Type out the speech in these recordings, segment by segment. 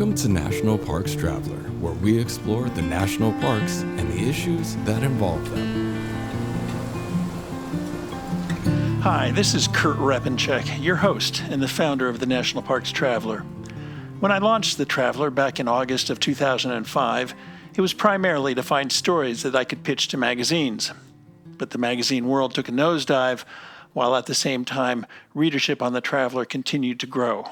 Welcome to National Parks Traveler, where we explore the national parks and the issues that involve them. Hi, this is Kurt Repanshek, your host and the founder of the National Parks Traveler. When I launched the Traveler back in August of 2005, it was primarily to find stories that I could pitch to magazines. But the magazine world took a nosedive, while at the same time, readership on the Traveler continued to grow.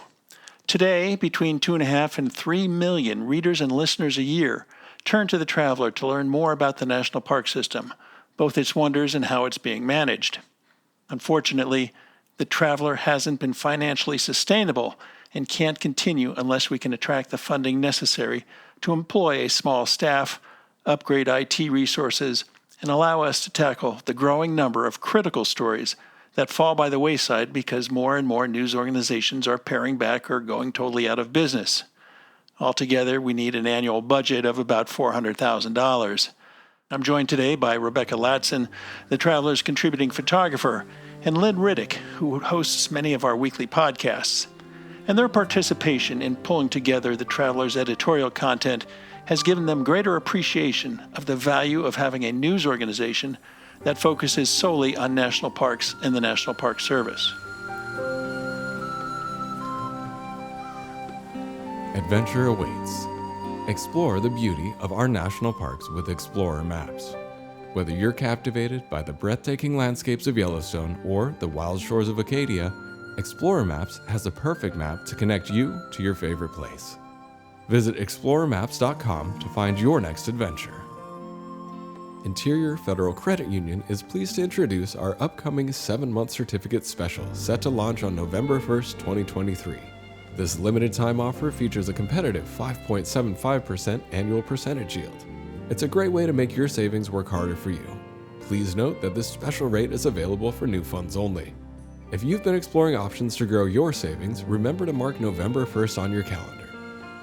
Today, between 2.5 and 3 million readers and listeners a year turn to the Traveler to learn more about the National Park System, both its wonders and how it's being managed. Unfortunately, the Traveler hasn't been financially sustainable and can't continue unless we can attract the funding necessary to employ a small staff, upgrade IT resources, and allow us to tackle the growing number of critical stories that fall by the wayside because more and more news organizations are paring back or going totally out of business. Altogether, we need an annual budget of about $400,000. I'm joined today by Rebecca Latson, the Traveler's contributing photographer, and Lynn Riddick, who hosts many of our weekly podcasts. And their participation in pulling together the Traveler's editorial content has given them greater appreciation of the value of having a news organization that focuses solely on national parks and the National Park Service. Adventure awaits. Explore the beauty of our national parks with Explorer Maps. Whether you're captivated by the breathtaking landscapes of Yellowstone or the wild shores of Acadia, Explorer Maps has the perfect map to connect you to your favorite place. Visit explorermaps.com to find your next adventure. Interior Federal Credit Union is pleased to introduce our upcoming 7-month certificate special set to launch on November 1st, 2023. This limited time offer features a competitive 5.75% annual percentage yield. It's a great way to make your savings work harder for you. Please note that this special rate is available for new funds only. If you've been exploring options to grow your savings, remember to mark November 1st on your calendar.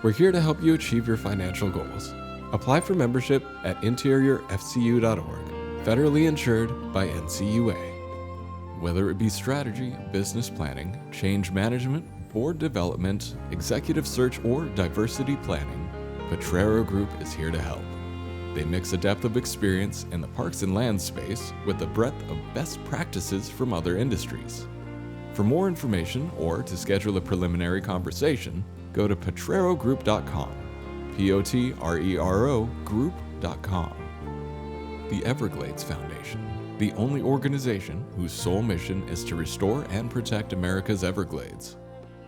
We're here to help you achieve your financial goals. Apply for membership at interiorfcu.org, federally insured by NCUA. Whether it be strategy, business planning, change management, board development, executive search, or diversity planning, Potrero Group is here to help. They mix a depth of experience in the parks and land space with the breadth of best practices from other industries. For more information or to schedule a preliminary conversation, go to potrerogroup.com. Potrero group.com. The Everglades Foundation, the only organization whose sole mission is to restore and protect America's Everglades.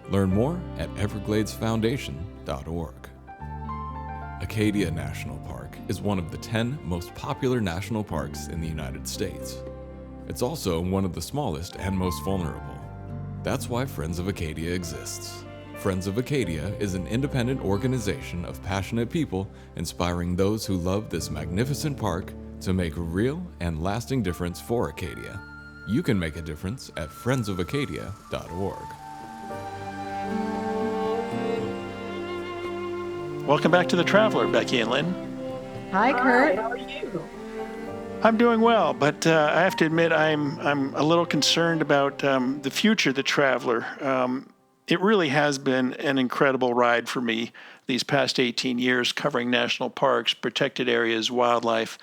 Learn more at evergladesfoundation.org. Acadia National Park is one of the 10 most popular national parks in the United States. It's also one of the smallest and most vulnerable. That's why Friends of Acadia exists. Friends of Acadia is an independent organization of passionate people inspiring those who love this magnificent park to make a real and lasting difference for Acadia. You can make a difference at friendsofacadia.org. Welcome back to the Traveler, Becky and Lynn. Hi, Kurt. Hi, how are you? I'm doing well, but I have to admit I'm a little concerned about the future of the Traveler. It really has been an incredible ride for me these past 18 years covering national parks, protected areas, wildlife.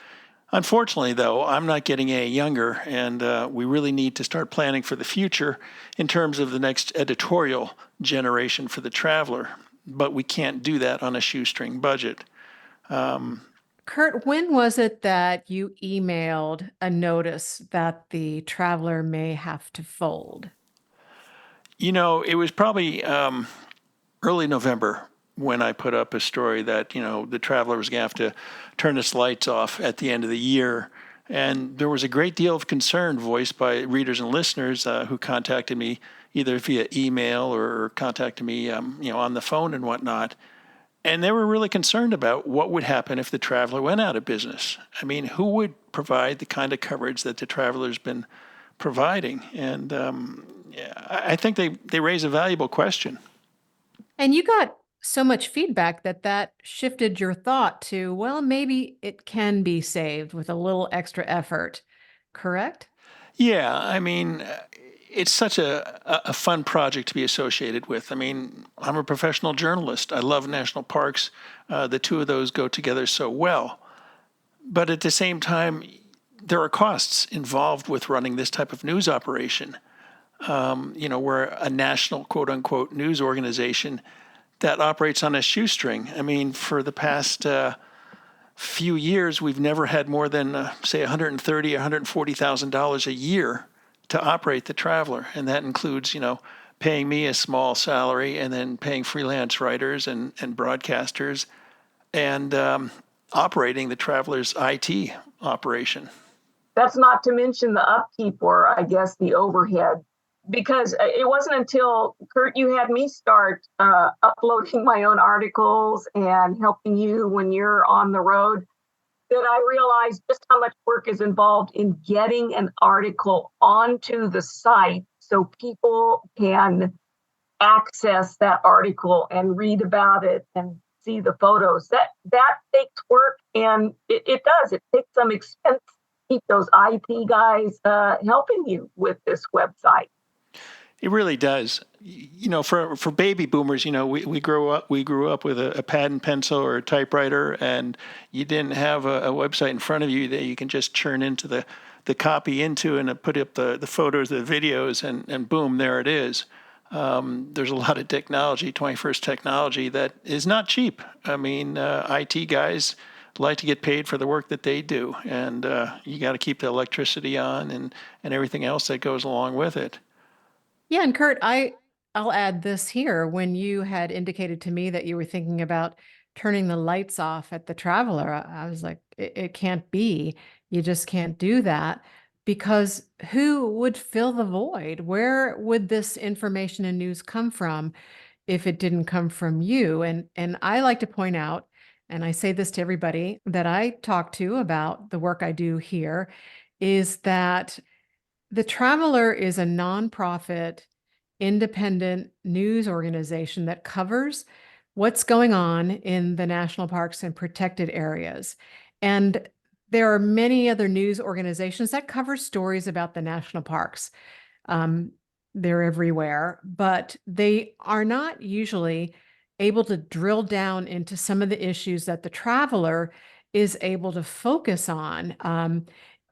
Unfortunately, though, I'm not getting any younger, and we really need to start planning for the future in terms of the next editorial generation for the Traveler. But we can't do that on a shoestring budget. Kurt, when was it that you emailed a notice that the Traveler may have to fold? You know, it was probably early November when I put up a story that, the Traveler was going to have to turn its lights off at the end of the year. And there was a great deal of concern voiced by readers and listeners who contacted me either via email or contacted me, on the phone and whatnot. And they were really concerned about what would happen if the Traveler went out of business. I mean, who would provide the kind of coverage that the Traveler's been providing? And I think they raise a valuable question. And you got so much feedback that shifted your thought to, well, maybe it can be saved with a little extra effort, correct? Yeah, I mean, it's such a fun project to be associated with. I mean, I'm a professional journalist. I love national parks. The two of those go together so well. But at the same time, there are costs involved with running this type of news operation. We're a national quote unquote news organization that operates on a shoestring. I mean, for the past few years, we've never had more than, say, $130,000 or $140,000 a year to operate the Traveler, and that includes, paying me a small salary and then paying freelance writers and broadcasters, and operating the Traveler's IT operation. That's not to mention the upkeep or, I guess, the overhead. Because it wasn't until, Kurt, you had me start uploading my own articles and helping you when you're on the road that I realized just how much work is involved in getting an article onto the site so people can access that article and read about it and see the photos. That takes work, and it does. It takes some expense to keep those IT guys helping you with this website. It really does. For baby boomers, we grew up with a pad and pencil or a typewriter, and you didn't have a website in front of you that you can just churn into the copy into and put up the photos, the videos, and boom, there it is. There's a lot of technology, 21st technology, that is not cheap. I mean, IT guys like to get paid for the work that they do, and you got to keep the electricity on and everything else that goes along with it. Yeah, and Kurt, I'll add this here. When you had indicated to me that you were thinking about turning the lights off at the Traveler, I was like, it can't be. You just can't do that, because who would fill the void? Where would this information and news come from if it didn't come from you? And I like to point out, and I say this to everybody that I talk to about the work I do here, is that the Traveler is a nonprofit, independent news organization that covers what's going on in the national parks and protected areas. And there are many other news organizations that cover stories about the national parks. They're everywhere, but they are not usually able to drill down into some of the issues that the Traveler is able to focus on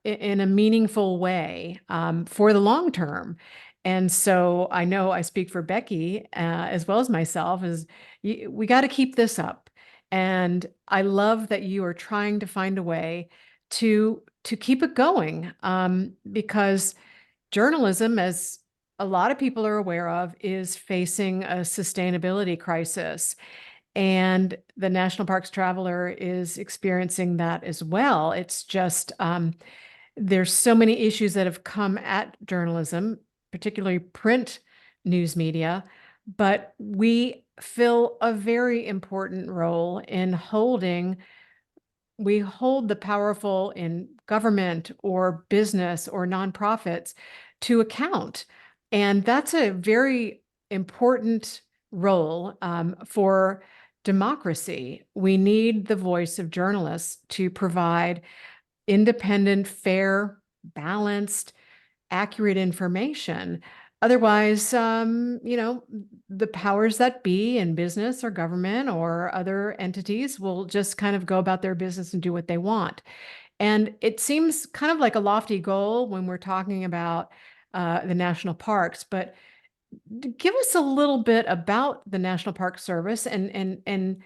in a meaningful way for the long term. And so I know I speak for Becky as well as myself, is we got to keep this up. And I love that you are trying to find a way to keep it going, because journalism, as a lot of people are aware of, is facing a sustainability crisis. And the National Parks Traveler is experiencing that as well. It's just there's so many issues that have come at journalism, particularly print news media, but we fill a very important role in we hold the powerful in government or business or nonprofits to account. And that's a very important role for democracy. We need the voice of journalists to provide independent, fair, balanced, accurate information. Otherwise, the powers that be in business or government or other entities will just kind of go about their business and do what they want. And it seems kind of like a lofty goal when we're talking about the national parks, but give us a little bit about the National Park Service and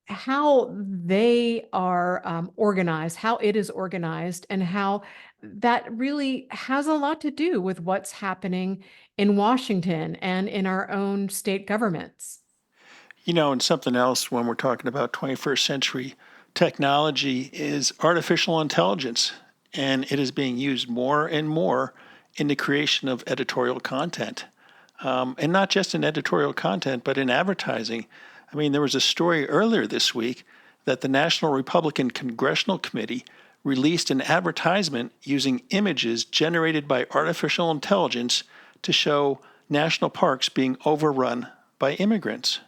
how they are organized, how it is organized, and how that really has a lot to do with what's happening in Washington and in our own state governments. And something else when we're talking about 21st century technology is artificial intelligence, and it is being used more and more in the creation of editorial content. And not just in editorial content, but in advertising. I mean, there was a story earlier this week that the National Republican Congressional Committee released an advertisement using images generated by artificial intelligence to show national parks being overrun by immigrants.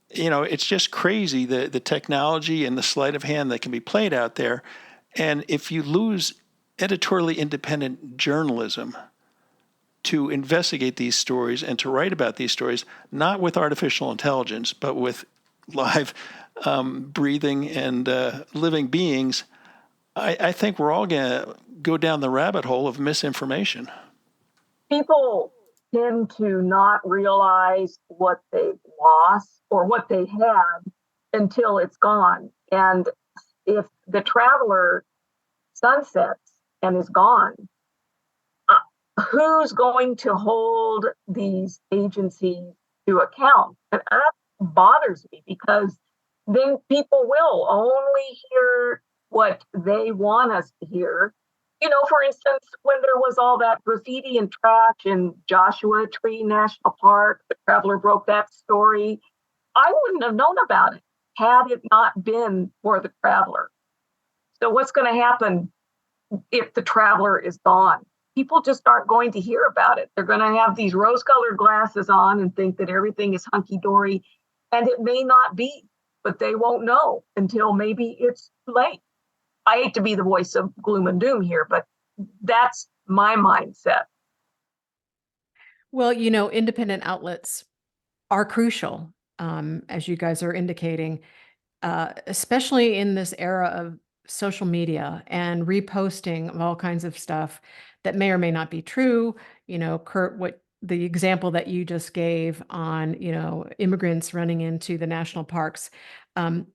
It's just crazy, the technology and the sleight of hand that can be played out there. And if you lose editorially independent journalism, to investigate these stories and to write about these stories, not with artificial intelligence, but with live, breathing and living beings, I think we're all going to go down the rabbit hole of misinformation. People tend to not realize what they've lost or what they had until it's gone. And if the traveler sunsets and is gone, who's going to hold these agencies to account? And that bothers me, because then people will only hear what they want us to hear. For instance, when there was all that graffiti and trash in Joshua Tree National Park, the traveler broke that story. I wouldn't have known about it had it not been for the traveler. So what's going to happen if the traveler is gone? People just aren't going to hear about it. They're going to have these rose-colored glasses on and think that everything is hunky-dory, and it may not be, but they won't know until maybe it's too late. I hate to be the voice of gloom and doom here, but that's my mindset. Well, independent outlets are crucial, as you guys are indicating, especially in this era of social media and reposting of all kinds of stuff that may or may not be true. Kurt, what the example that you just gave on, immigrants running into the national parks,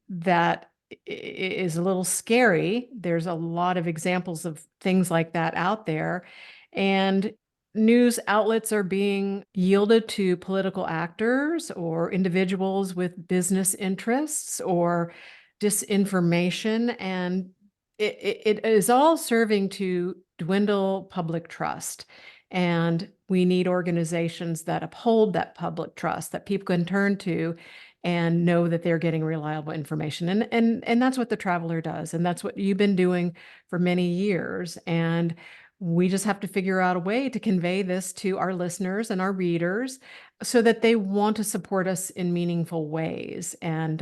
that is a little scary. There's a lot of examples of things like that out there. And news outlets are being yielded to political actors or individuals with business interests or disinformation. And it is all serving to dwindle public trust. And we need organizations that uphold that public trust, that people can turn to and know that they're getting reliable information. And that's what the Traveler does. And that's what you've been doing for many years. And we just have to figure out a way to convey this to our listeners and our readers so that they want to support us in meaningful ways. And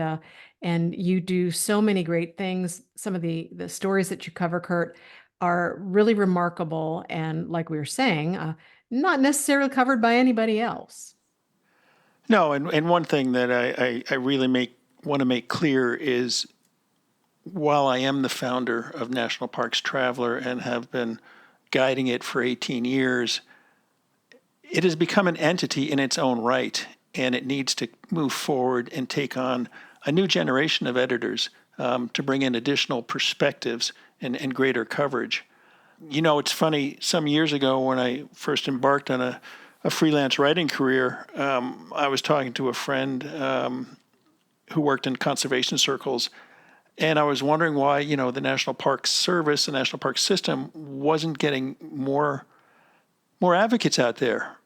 you do so many great things. Some of the stories that you cover, Kurt, are really remarkable. And like we were saying, not necessarily covered by anybody else. No, and one thing that I really want to make clear is, while I am the founder of National Parks Traveler and have been guiding it for 18 years, it has become an entity in its own right, and it needs to move forward and take on a new generation of editors to bring in additional perspectives and greater coverage. It's funny, some years ago when I first embarked on a freelance writing career, I was talking to a friend who worked in conservation circles, and I was wondering why, the National Park Service, the National Park System, wasn't getting more advocates out there.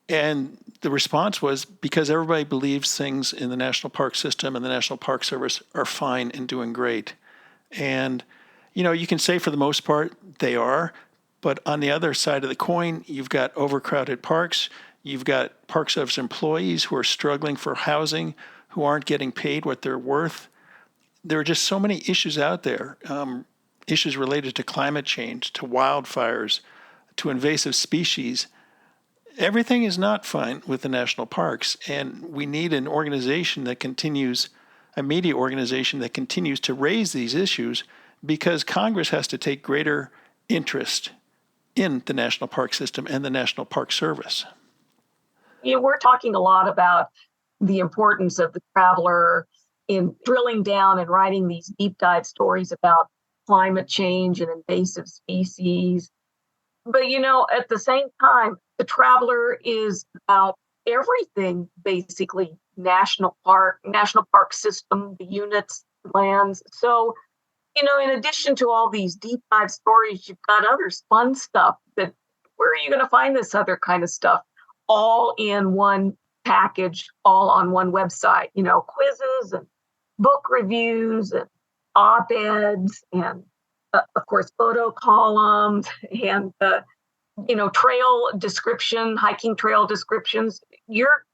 And the response was because everybody believes things in the National Park System and the National Park Service are fine and doing great. And, you can say for the most part they are, but on the other side of the coin, you've got overcrowded parks, you've got Park Service employees who are struggling for housing, who aren't getting paid what they're worth. There are just so many issues out there, issues related to climate change, to wildfires, to invasive species. Everything is not fine with the national parks, and we need an organization that continues, a media organization that continues to raise these issues, because Congress has to take greater interest in the National Park System and the National Park Service. We're talking a lot about the importance of the Traveler in drilling down and writing these deep dive stories about climate change and invasive species. But, at the same time, the Traveler is about everything, basically, national park system, the units, lands. So, in addition to all these deep dive stories, you've got other fun stuff that, where are you going to find this other kind of stuff? All in one package, all on one website, quizzes and book reviews and op-eds and, of course, photo columns and, trail description, hiking trail descriptions. Your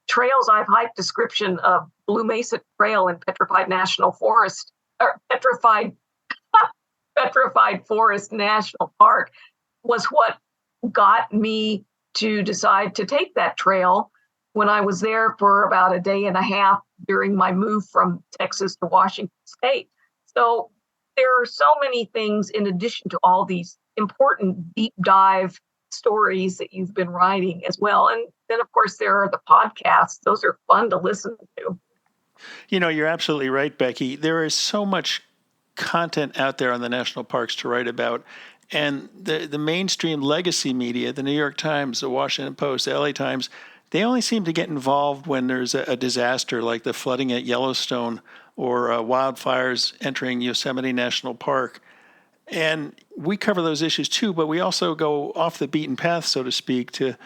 trails I've hiked description of Blue Mesa Trail in Petrified National Forest, or Petrified Forest National Park, was what got me to decide to take that trail when I was there for about a day and a half during my move from Texas to Washington State. So there are so many things in addition to all these important deep dive stories that you've been writing as well. And then, of course, there are the podcasts. Those are fun to listen to. You're absolutely right, Becky. There is so much content out there on the national parks to write about. And the mainstream legacy media, the New York Times, the Washington Post, the LA Times, they only seem to get involved when there's a disaster like the flooding at Yellowstone or wildfires entering Yosemite National Park. And we cover those issues too, but we also go off the beaten path, so to speak, to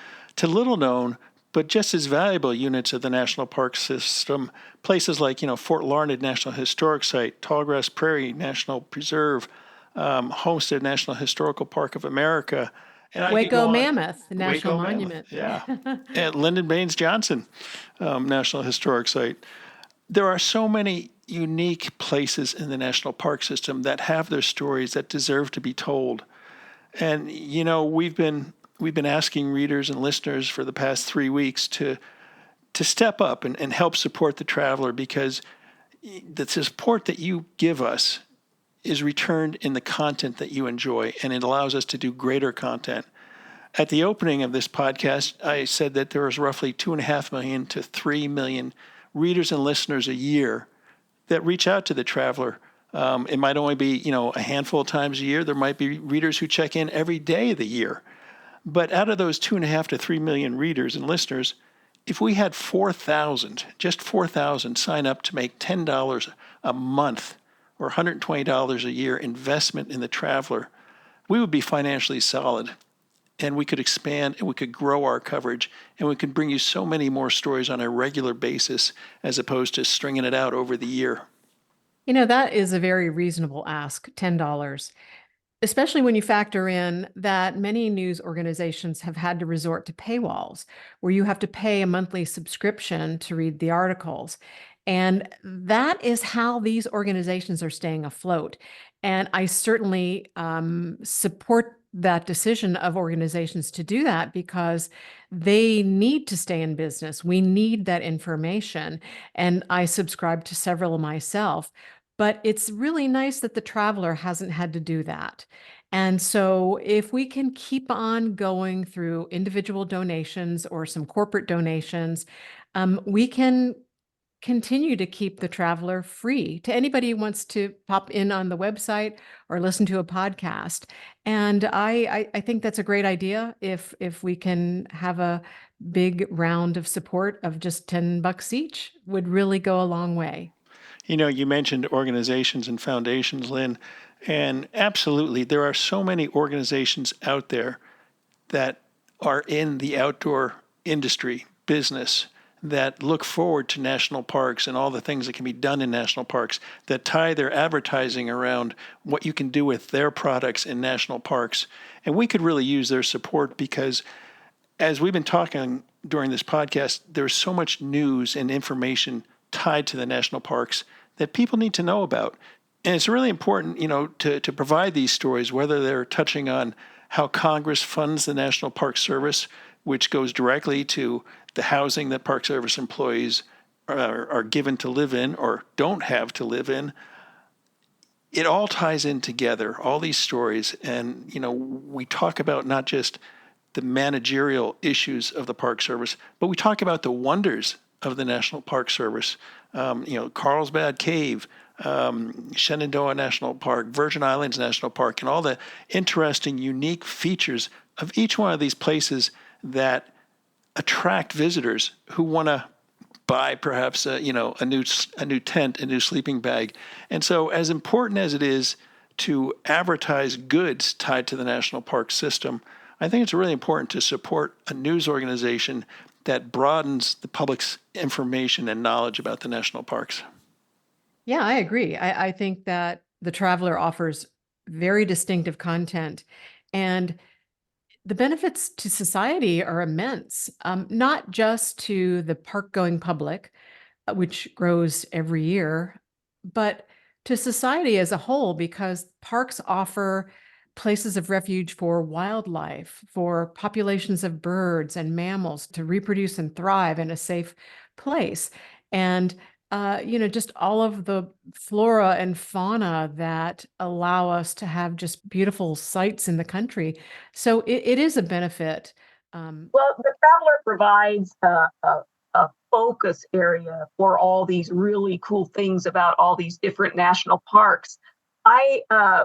little known but just as valuable units of the national park system. Places like Fort Larned National Historic Site, Tallgrass Prairie National Preserve, Homestead National Historical Park of America. And Waco Mammoth, the Waco National Mammoth, Monument. yeah. And Lyndon Baines Johnson National Historic Site. There are so many unique places in the national park system that have their stories that deserve to be told. And we've been asking readers and listeners for the past 3 weeks to step up and help support the traveler, because the support that you give us is returned in the content that you enjoy, and it allows us to do greater content. At the opening of this podcast, I said that there was roughly 2.5 million to 3 million readers and listeners a year that reach out to the traveler. It might only be, a handful of times a year. There might be readers who check in every day of the year. But out of those 2.5 to 3 million readers and listeners, if we had 4,000, just 4,000 sign up to make $10 a month or $120 a year investment in the traveler, we would be financially solid. And we could expand and we could grow our coverage, and we could bring you so many more stories on a regular basis as opposed to stringing it out over the year. That is a very reasonable ask, $10, especially when you factor in that many news organizations have had to resort to paywalls, where you have to pay a monthly subscription to read the articles. And that is how these organizations are staying afloat. And I certainly support that decision of organizations to do that, because they need to stay in business. We need that information. And I subscribe to several myself. But it's really nice that the traveler hasn't had to do that. And so if we can keep on going through individual donations or some corporate donations, we can continue to keep the traveler free to anybody who wants to pop in on the website or listen to a podcast. And I think that's a great idea. If we can have a big round of support of just $10 each, would really go a long way. You mentioned organizations and foundations, Lynn, and absolutely, there are so many organizations out there that are in the outdoor industry business that look forward to national parks and all the things that can be done in national parks, that tie their advertising around what you can do with their products in national parks. And we could really use their support, because as we've been talking during this podcast, there's so much news and information tied to the national parks that people need to know about. And it's really important, to provide these stories, whether they're touching on how Congress funds the National Park Service, which goes directly to the housing that Park Service employees are given to live in or don't have to live in. It all ties in together, all these stories. And, we talk about not just the managerial issues of the Park Service, but we talk about the wonders of the National Park Service. Carlsbad Cave, Shenandoah National Park, Virgin Islands National Park, and all the interesting, unique features of each one of these places that attract visitors who want to buy perhaps a new tent, a new sleeping bag. And so, as important as it is to advertise goods tied to the national park system, I think it's really important to support a news organization that broadens the public's information and knowledge about the national parks. Yeah, I agree. I think that the Traveler offers very distinctive content, and the benefits to society are immense, not just to the park-going public, which grows every year, but to society as a whole, because parks offer places of refuge for wildlife, for populations of birds and mammals to reproduce and thrive in a safe place. And just all of the flora and fauna that allow us to have just beautiful sights in the country. So it is a benefit. Well, the Traveler provides a focus area for all these really cool things about all these different national parks. I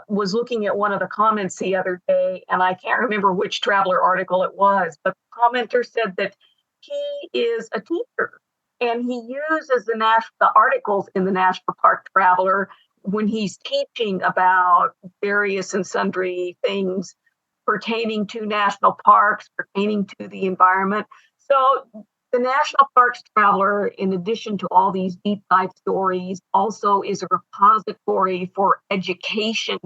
was looking at one of the comments the other day, and I can't remember which Traveler article it was, but the commenter said that he is a teacher and he uses the articles in the National Park Traveler when he's teaching about various and sundry things pertaining to national parks, pertaining to the environment. So the National Parks Traveler, in addition to all these deep dive stories, also is a repository for education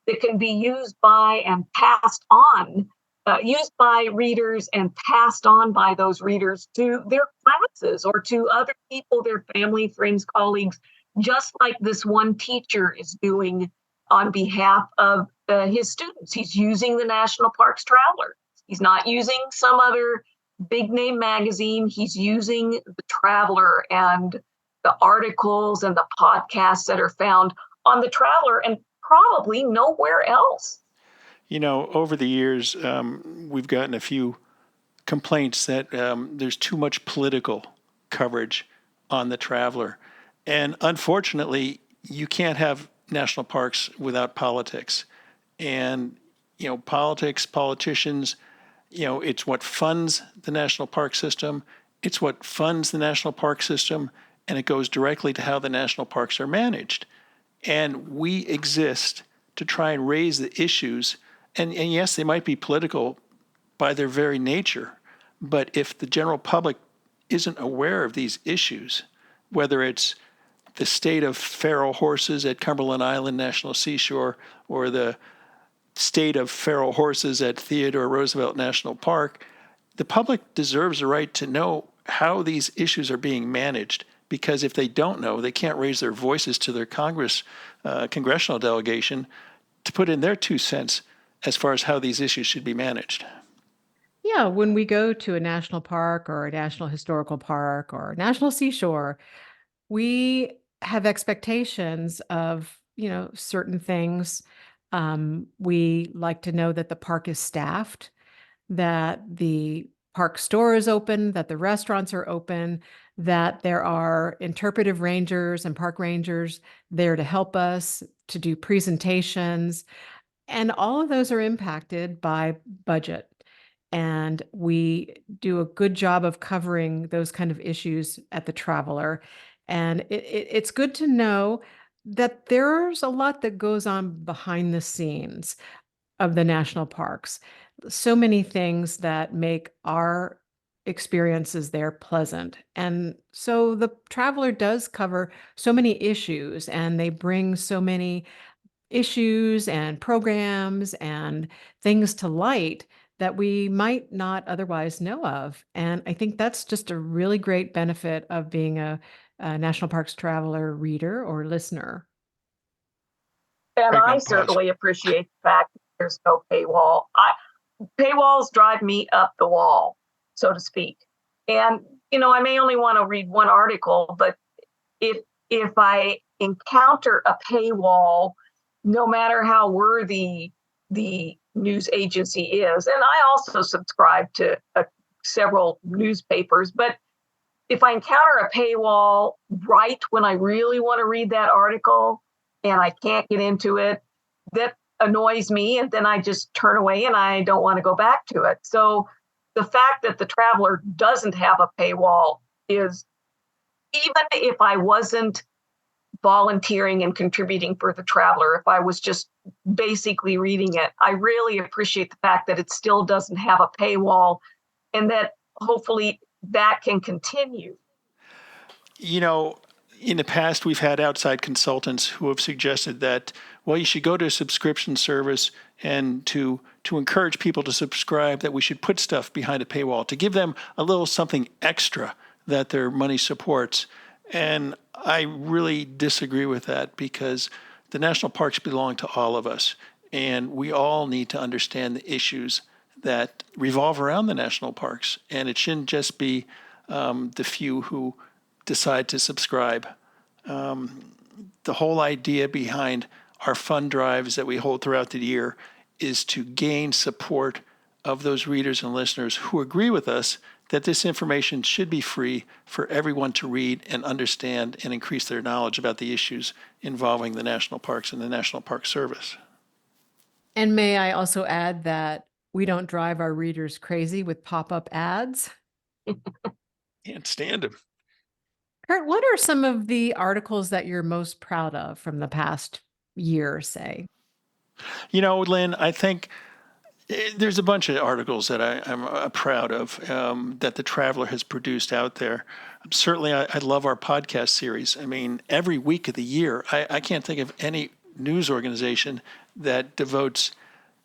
that can be used by and passed on, used by readers and passed on by those readers to their classes or to other people, their family, friends, colleagues, just like this one teacher is doing on behalf of his students. He's using the National Parks Traveler. He's not using some other big name magazine. He's using the Traveler and the articles and the podcasts that are found on the Traveler and probably nowhere else. Over the years, we've gotten a few complaints that there's too much political coverage on the Traveler. And unfortunately, you can't have national parks without politics. And, politicians, it's what funds the national park system. It's what funds the national park system, and it goes directly to how the national parks are managed. And we exist to try and raise the issues. And yes, they might be political by their very nature, but if the general public isn't aware of these issues, whether it's the state of feral horses at Cumberland Island National Seashore or the state of feral horses at Theodore Roosevelt National Park, the public deserves a right to know how these issues are being managed, because if they don't know, they can't raise their voices to their congressional delegation to put in their 2 cents as far as how these issues should be managed. Yeah, when we go to a national park or a national historical park or a national seashore, we have expectations of, certain things. We like to know that the park is staffed, that the park store is open, that the restaurants are open, that there are interpretive rangers and park rangers there to help us to do presentations. And all of those are impacted by budget. And we do a good job of covering those kind of issues at the Traveler. And it's good to know that there's a lot that goes on behind the scenes of the national parks. So many things that make our experiences there pleasant. And so the Traveler does cover so many issues, and they bring so many issues and programs and things to light that we might not otherwise know of. And I think that's just a really great benefit of being a National Parks Traveler reader or listener. And I certainly appreciate the fact that there's no paywall. Paywalls drive me up the wall, so to speak. And, I may only want to read one article, but if I encounter a paywall, no matter how worthy the news agency is, and I also subscribe to several newspapers, but if I encounter a paywall right when I really want to read that article and I can't get into it, that annoys me, and then I just turn away and I don't want to go back to it. So the fact that the Traveler doesn't have a paywall is, even if I wasn't volunteering and contributing for the Traveler, if I was just basically reading it, I really appreciate the fact that it still doesn't have a paywall, and that hopefully that can continue. In the past, we've had outside consultants who have suggested that, well, you should go to a subscription service, and to encourage people to subscribe, that we should put stuff behind a paywall to give them a little something extra that their money supports. And I really disagree with that, because the national parks belong to all of us. And we all need to understand the issues that revolve around the national parks. And it shouldn't just be the few who decide to subscribe. The whole idea behind our fund drives that we hold throughout the year is to gain support of those readers and listeners who agree with us that this information should be free for everyone to read and understand and increase their knowledge about the issues involving the national parks and the National Park Service. And may I also add that we don't drive our readers crazy with pop-up ads? Can't stand them. Kurt, what are some of the articles that you're most proud of from the past year, say? You know, Lynn, I think there's a bunch of articles that I'm proud of that the Traveler has produced out there. Certainly, I love our podcast series. I mean, every week of the year, I can't think of any news organization that devotes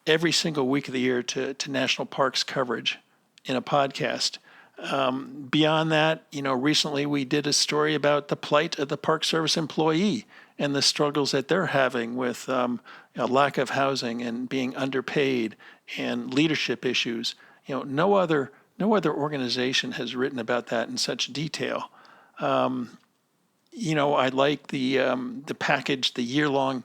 every single week of the year to national parks coverage in a podcast. Beyond that, you know, recently we did a story about the plight of the Park Service employee and the struggles that they're having with lack of housing and being underpaid and leadership issues. You know, no other organization has written about that in such detail. You know, I like the package, the year-long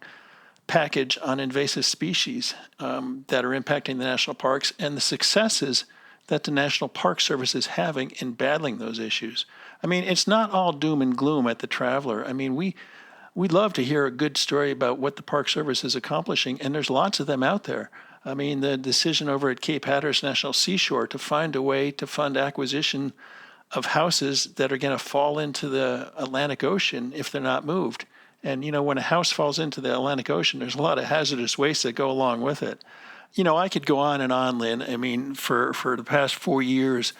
package on invasive species that are impacting the national parks and the successes that the National Park Service is having in battling those issues. I mean, it's not all doom and gloom at the Traveler. I mean, we'd love to hear a good story about what the Park Service is accomplishing, and there's lots of them out there. I mean, the decision over at Cape Hatteras National Seashore to find a way to fund acquisition of houses that are going to fall into the Atlantic Ocean if they're not moved. And, you know, when a house falls into the Atlantic Ocean, there's a lot of hazardous waste that go along with it. You know, I could go on and on, Lynn. I mean, for the past 4 years,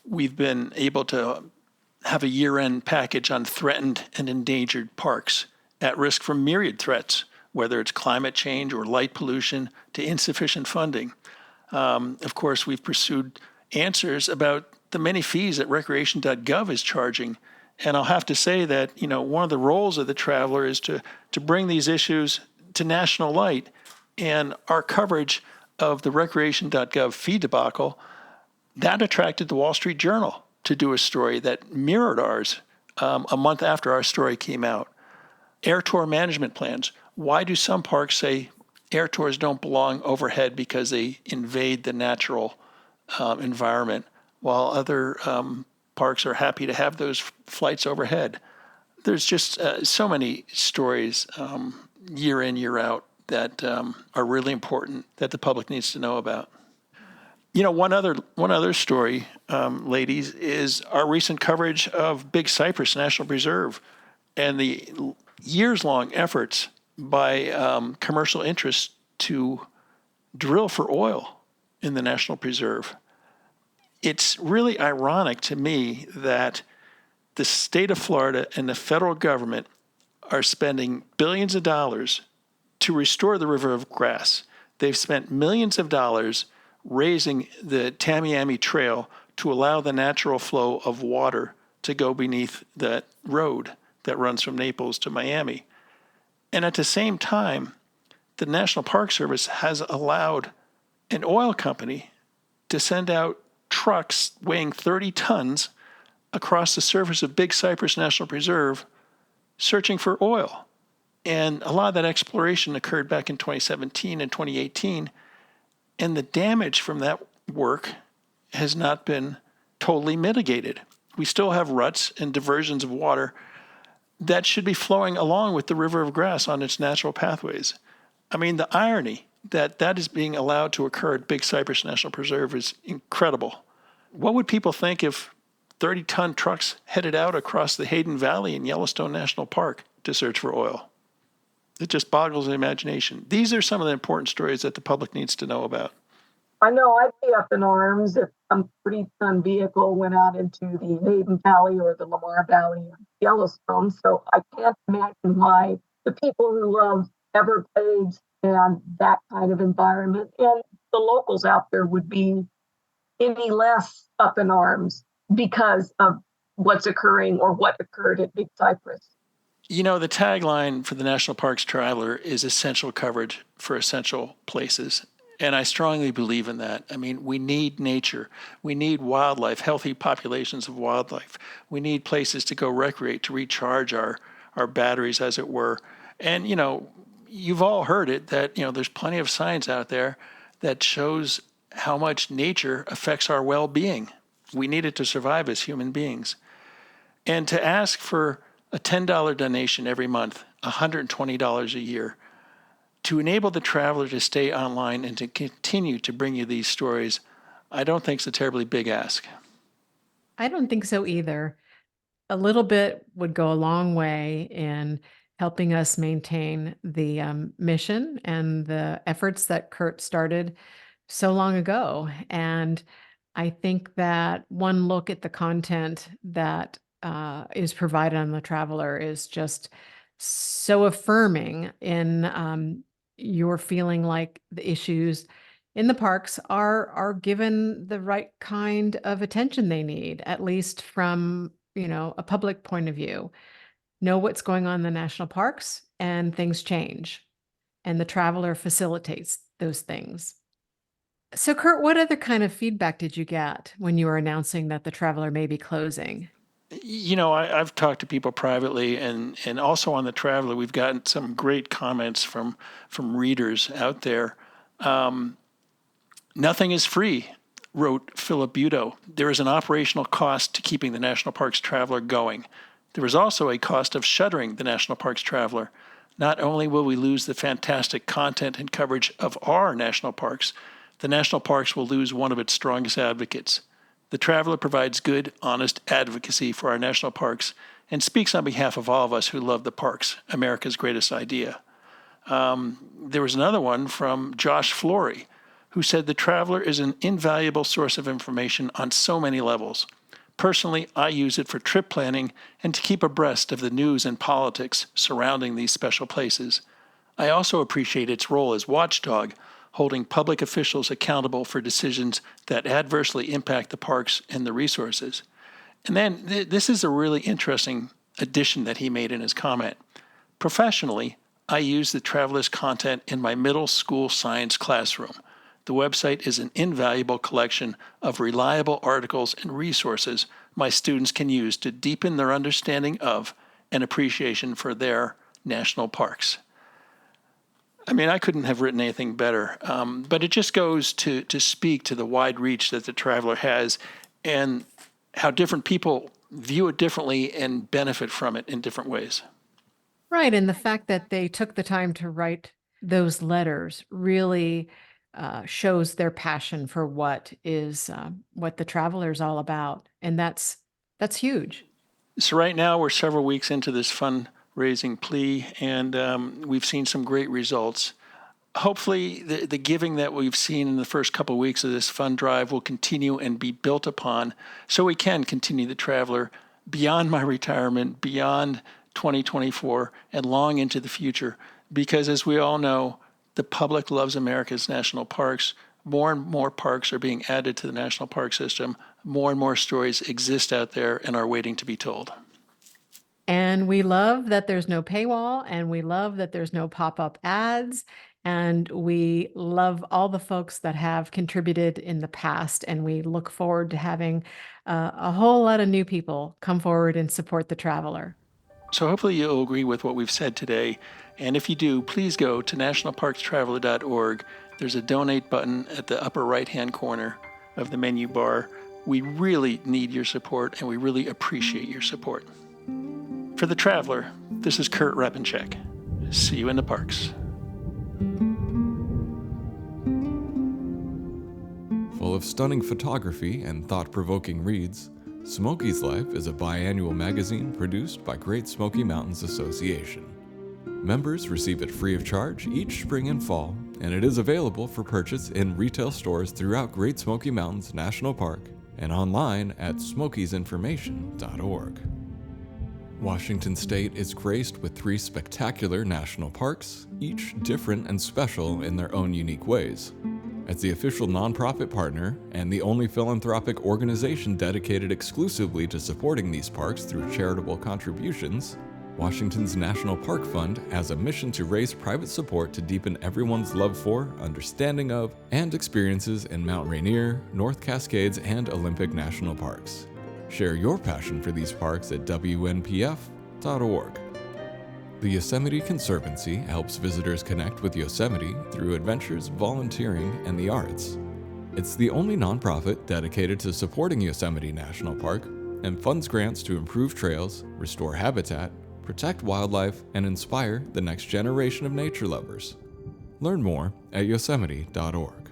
we've been able to have a year-end package on threatened and endangered parks at risk from myriad threats, whether it's climate change or light pollution to insufficient funding. Of course, we've pursued answers about the many fees that recreation.gov is charging. And I'll have to say that, you know, one of the roles of the Traveler is to bring these issues to national light. And our coverage of the recreation.gov fee debacle, that attracted the Wall Street Journal to do a story that mirrored ours a month after our story came out. Air tour management plans. Why do some parks say air tours don't belong overhead because they invade the natural environment, while other parks are happy to have those flights overhead? There's just so many stories year in, year out that are really important that the public needs to know about. You know, one other story, ladies, is our recent coverage of Big Cypress National Preserve and the years-long efforts by commercial interests to drill for oil in the National Preserve. It's really ironic to me that the state of Florida and the federal government are spending billions of dollars to restore the river of grass. They've spent millions of dollars raising the Tamiami Trail to allow the natural flow of water to go beneath that road that runs from Naples to Miami. And at the same time, the National Park Service has allowed an oil company to send out trucks weighing 30 tons across the surface of Big Cypress National Preserve searching for oil. And a lot of that exploration occurred back in 2017 and 2018, and the damage from that work has not been totally mitigated. We still have ruts and diversions of water that should be flowing along with the river of grass on its natural pathways. I mean, the irony that is being allowed to occur at Big Cypress National Preserve is incredible. What would people think if 30-ton trucks headed out across the Hayden Valley in Yellowstone National Park to search for oil? It just boggles the imagination. These are some of the important stories that the public needs to know about. I know I'd be up in arms if some 30-ton vehicle went out into the Hayden Valley or the Lamar Valley of Yellowstone. So I can't imagine why the people who love Everglades and that kind of environment and the locals out there would be any less up in arms because of what's occurring or what occurred at Big Cypress. The tagline for the National Parks Traveler is essential coverage for essential places. And I strongly believe in that. I mean, we need nature. We need wildlife, healthy populations of wildlife. We need places to go recreate, to recharge our batteries, as it were. And, you've all heard it that, there's plenty of science out there that shows how much nature affects our well-being. We need it to survive as human beings. And to ask for a $10 donation every month, $120 a year, to enable the traveler to stay online and to continue to bring you these stories, I don't think it's a terribly big ask. I don't think so either. A little bit would go a long way in helping us maintain the mission and the efforts that Kurt started so long ago. And I think that one look at the content that is provided on the Traveler is just so affirming in your feeling like the issues in the parks are given the right kind of attention they need, at least from a public point of view. Know what's going on in the national parks, and things change, and the Traveler facilitates those things. So, Kurt, what other kind of feedback did you get when you were announcing that the Traveler may be closing? I've talked to people privately, and also on the Traveler, we've gotten some great comments from readers out there. Nothing is free, wrote Philip Budo. There is an operational cost to keeping the National Parks Traveler going. There is also a cost of shuttering the National Parks Traveler. Not only will we lose the fantastic content and coverage of our national parks, the national parks will lose one of its strongest advocates. The Traveler provides good, honest advocacy for our national parks and speaks on behalf of all of us who love the parks, America's greatest idea. There was another one from Josh Flory, who said the Traveler is an invaluable source of information on so many levels. Personally, I use it for trip planning and to keep abreast of the news and politics surrounding these special places. I also appreciate its role as watchdog, holding public officials accountable for decisions that adversely impact the parks and the resources. And then this is a really interesting addition that he made in his comment. Professionally, I use the Traveler's content in my middle school science classroom. The website is an invaluable collection of reliable articles and resources my students can use to deepen their understanding of and appreciation for their national parks. I mean, I couldn't have written anything better, but it just goes to speak to the wide reach that the Traveler has and how different people view it differently and benefit from it in different ways. Right. And the fact that they took the time to write those letters really shows their passion for what the Traveler is all about. And that's huge. So right now we're several weeks into this fundraising plea, and we've seen some great results. Hopefully the giving that we've seen in the first couple of weeks of this fund drive will continue and be built upon so we can continue the Traveler beyond my retirement, beyond 2024, and long into the future. Because as we all know, the public loves America's national parks. More and more parks are being added to the national park system. More and more stories exist out there and are waiting to be told. And we love that there's no paywall, and we love that there's no pop-up ads, and we love all the folks that have contributed in the past, and we look forward to having a whole lot of new people come forward and support the Traveler. So hopefully you'll agree with what we've said today. And if you do, please go to nationalparkstraveler.org. There's a donate button at the upper right-hand corner of the menu bar. We really need your support, and we really appreciate your support. For the Traveler, this is Kurt Repanshek. See you in the parks. Full of stunning photography and thought-provoking reads, Smoky's Life is a biannual magazine produced by Great Smoky Mountains Association. Members receive it free of charge each spring and fall, and it is available for purchase in retail stores throughout Great Smoky Mountains National Park and online at smokiesinformation.org. Washington State is graced with 3 spectacular national parks, each different and special in their own unique ways. As the official nonprofit partner and the only philanthropic organization dedicated exclusively to supporting these parks through charitable contributions, Washington's National Park Fund has a mission to raise private support to deepen everyone's love for, understanding of, and experiences in Mount Rainier, North Cascades, and Olympic National Parks. Share your passion for these parks at WNPF.org. The Yosemite Conservancy helps visitors connect with Yosemite through adventures, volunteering, and the arts. It's the only nonprofit dedicated to supporting Yosemite National Park and funds grants to improve trails, restore habitat, protect wildlife, and inspire the next generation of nature lovers. Learn more at yosemite.org.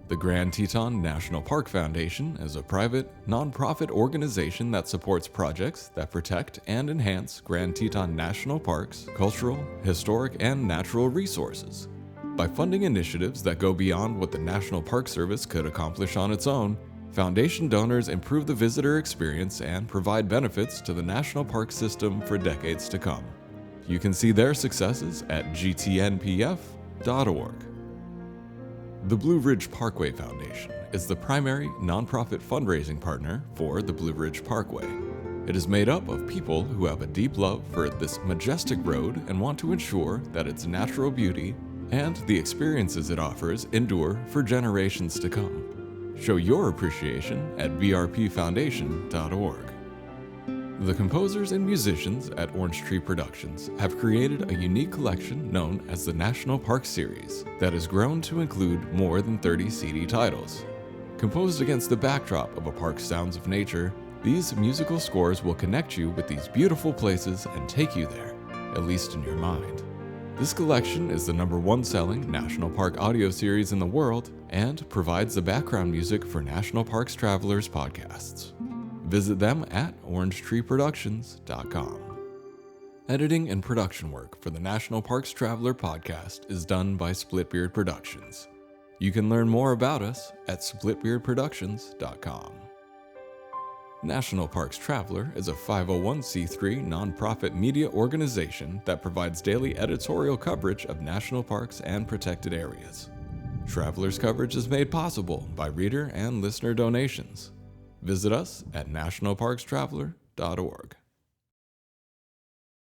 The Grand Teton National Park Foundation is a private, nonprofit organization that supports projects that protect and enhance Grand Teton National Park's cultural, historic, and natural resources. By funding initiatives that go beyond what the National Park Service could accomplish on its own, Foundation donors improve the visitor experience and provide benefits to the national park system for decades to come. You can see their successes at gtnpf.org. The Blue Ridge Parkway Foundation is the primary nonprofit fundraising partner for the Blue Ridge Parkway. It is made up of people who have a deep love for this majestic road and want to ensure that its natural beauty and the experiences it offers endure for generations to come. Show your appreciation at brpfoundation.org. The composers and musicians at Orange Tree Productions have created a unique collection known as the National Park Series that has grown to include more than 30 CD titles. Composed against the backdrop of a park's sounds of nature, these musical scores will connect you with these beautiful places and take you there, at least in your mind. This collection is the #1 selling National Park audio series in the world and provides the background music for National Parks Travelers podcasts. Visit them at orangetreeproductions.com. Editing and production work for the National Parks Traveler podcast is done by Splitbeard Productions. You can learn more about us at splitbeardproductions.com. National Parks Traveler is a 501c3 nonprofit media organization that provides daily editorial coverage of national parks and protected areas. Traveler's coverage is made possible by reader and listener donations. Visit us at nationalparkstraveler.org.